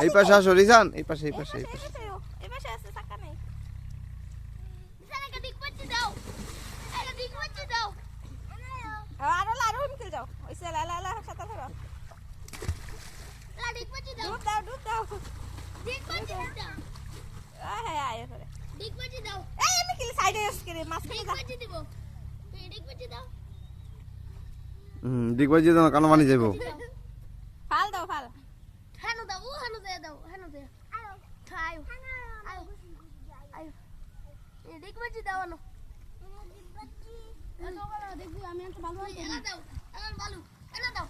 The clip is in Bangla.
এই পাশে আসো রিজান, এই পাশে এই পাশে এই পাশে এই পাশে আছে চাকা নেই বিছানাকে দিক পড়তে দাও এটা দিক পড়তে দাও আরো নিকল যাও ওইসে লা সাথে ধরো লা দিক পড়তে দাও ডুব দাও দিক পড়তে দাও হ্যাঁ আয় করে দিক পড়তে দাও এই আমি কি সাইডে আসকে রে মাছ খেতে পড়তে দিব তুই দিক পড়তে দাও দিক বাজি দাও কানো মানি যাইবো ফাল দাও ফাল হানো দাও হানো দে আয়ো আয়ো আয়ো আয়ো এই দিক পড়তে দাও না দেখবি আমি একটা ভালো এনা দাও এনা বালু এনা দাও